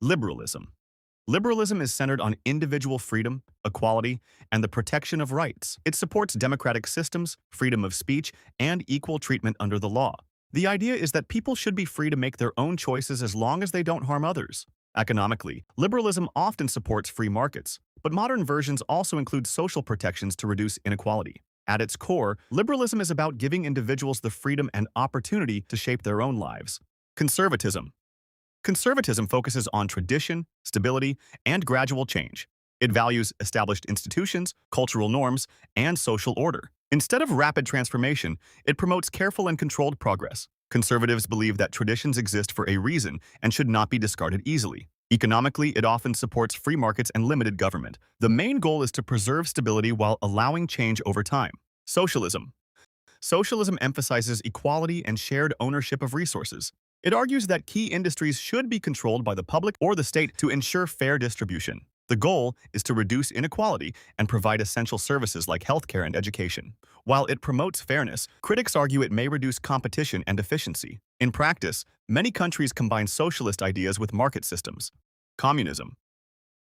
Liberalism. Liberalism is centered on individual freedom, equality, and the protection of rights. It supports democratic systems, freedom of speech, and equal treatment under the law. The idea is that people should be free to make their own choices as long as they don't harm others. Economically, liberalism often supports free markets, but modern versions also include social protections to reduce inequality. At its core, liberalism is about giving individuals the freedom and opportunity to shape their own lives. Conservatism. Conservatism focuses on tradition, stability, and gradual change. It values established institutions, cultural norms, and social order. Instead of rapid transformation, it promotes careful and controlled progress. Conservatives believe that traditions exist for a reason and should not be discarded easily. Economically, it often supports free markets and limited government. The main goal is to preserve stability while allowing change over time. Socialism. Socialism emphasizes equality and shared ownership of resources. It argues that key industries should be controlled by the public or the state to ensure fair distribution. The goal is to reduce inequality and provide essential services like healthcare and education. While it promotes fairness, critics argue it may reduce competition and efficiency. In practice, many countries combine socialist ideas with market systems. Communism.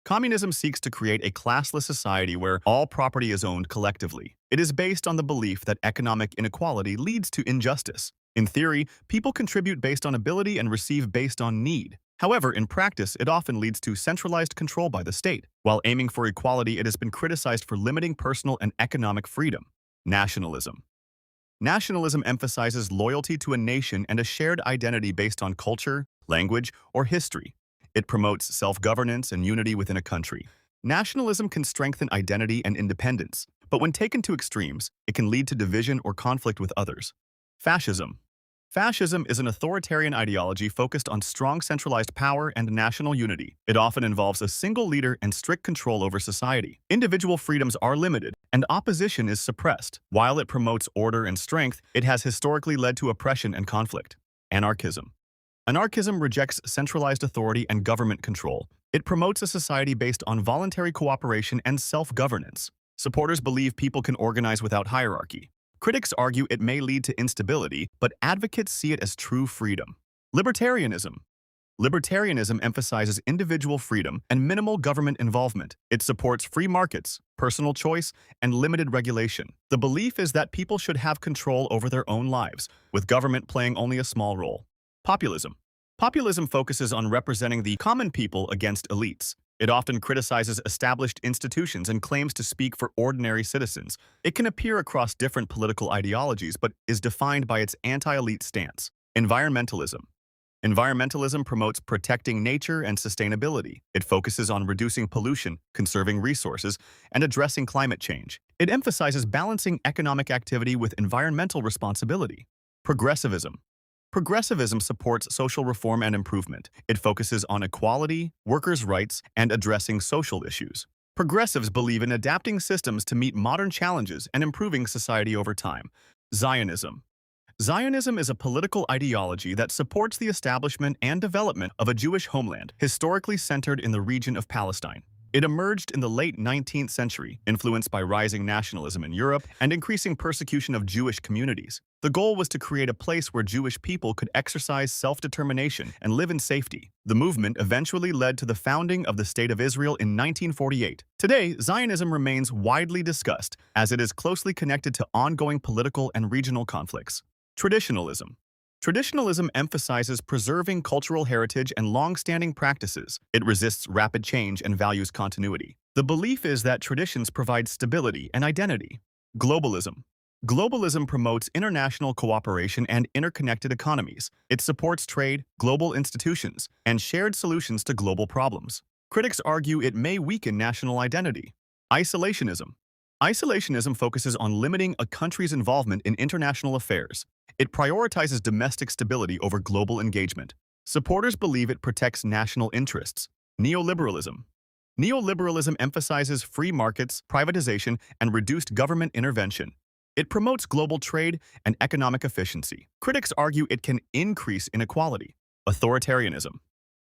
Communism seeks to create a classless society where all property is owned collectively. It is based on the belief that economic inequality leads to injustice. In theory, people contribute based on ability and receive based on need. However, in practice, it often leads to centralized control by the state. While aiming for equality, it has been criticized for limiting personal and economic freedom. Nationalism. Nationalism emphasizes loyalty to a nation and a shared identity based on culture, language, or history. It promotes self-governance and unity within a country. Nationalism can strengthen identity and independence, but when taken to extremes, it can lead to division or conflict with others. Fascism. Fascism is an authoritarian ideology focused on strong centralized power and national unity. It often involves a single leader and strict control over society. Individual freedoms are limited, and opposition is suppressed. While it promotes order and strength, it has historically led to oppression and conflict. Anarchism. Anarchism rejects centralized authority and government control. It promotes a society based on voluntary cooperation and self-governance. Supporters believe people can organize without hierarchy. Critics argue it may lead to instability, but advocates see it as true freedom. Libertarianism. Libertarianism emphasizes individual freedom and minimal government involvement. It supports free markets, personal choice, and limited regulation. The belief is that people should have control over their own lives, with government playing only a small role. Populism. Populism focuses on representing the common people against elites. It often criticizes established institutions and claims to speak for ordinary citizens. It can appear across different political ideologies but is defined by its anti-elite stance. Environmentalism. Environmentalism promotes protecting nature and sustainability. It focuses on reducing pollution, conserving resources, and addressing climate change. It emphasizes balancing economic activity with environmental responsibility. Progressivism. Progressivism supports social reform and improvement. It focuses on equality, workers' rights, and addressing social issues. Progressives believe in adapting systems to meet modern challenges and improving society over time. Zionism. Zionism is a political ideology that supports the establishment and development of a Jewish homeland, historically centered in the region of Palestine. It emerged in the late 19th century, influenced by rising nationalism in Europe and increasing persecution of Jewish communities. The goal was to create a place where Jewish people could exercise self-determination and live in safety. The movement eventually led to the founding of the State of Israel in 1948. Today, Zionism remains widely discussed, as it is closely connected to ongoing political and regional conflicts. Traditionalism. Traditionalism emphasizes preserving cultural heritage and long-standing practices. It resists rapid change and values continuity. The belief is that traditions provide stability and identity. Globalism. Globalism promotes international cooperation and interconnected economies. It supports trade, global institutions, and shared solutions to global problems. Critics argue it may weaken national identity. Isolationism. Isolationism focuses on limiting a country's involvement in international affairs. It prioritizes domestic stability over global engagement. Supporters believe it protects national interests. Neoliberalism. Neoliberalism emphasizes free markets, privatization, and reduced government intervention. It promotes global trade and economic efficiency. Critics argue it can increase inequality. Authoritarianism.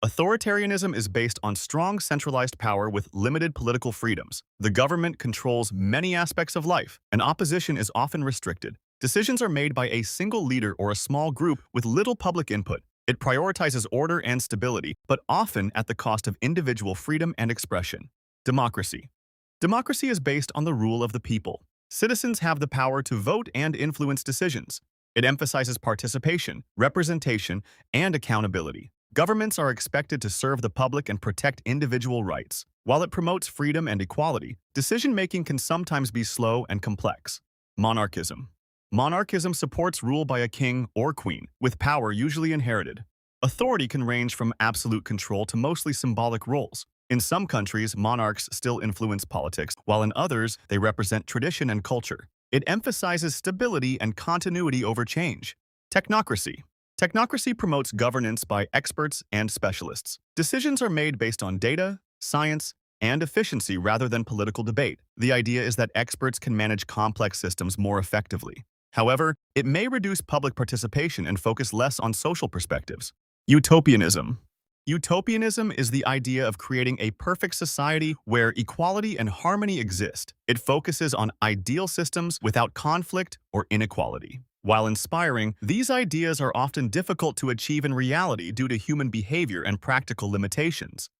Authoritarianism is based on strong centralized power with limited political freedoms. The government controls many aspects of life, and opposition is often restricted. Decisions are made by a single leader or a small group with little public input. It prioritizes order and stability, but often at the cost of individual freedom and expression. Democracy. Democracy is based on the rule of the people. Citizens have the power to vote and influence decisions. It emphasizes participation, representation, and accountability. Governments are expected to serve the public and protect individual rights. While it promotes freedom and equality, decision-making can sometimes be slow and complex. Monarchism. Monarchism supports rule by a king or queen, with power usually inherited. Authority can range from absolute control to mostly symbolic roles. In some countries, monarchs still influence politics, while in others, they represent tradition and culture. It emphasizes stability and continuity over change. Technocracy. Technocracy promotes governance by experts and specialists. Decisions are made based on data, science, and efficiency rather than political debate. The idea is that experts can manage complex systems more effectively. However, it may reduce public participation and focus less on social perspectives. Utopianism. Utopianism is the idea of creating a perfect society where equality and harmony exist. It focuses on ideal systems without conflict or inequality. While inspiring, these ideas are often difficult to achieve in reality due to human behavior and practical limitations.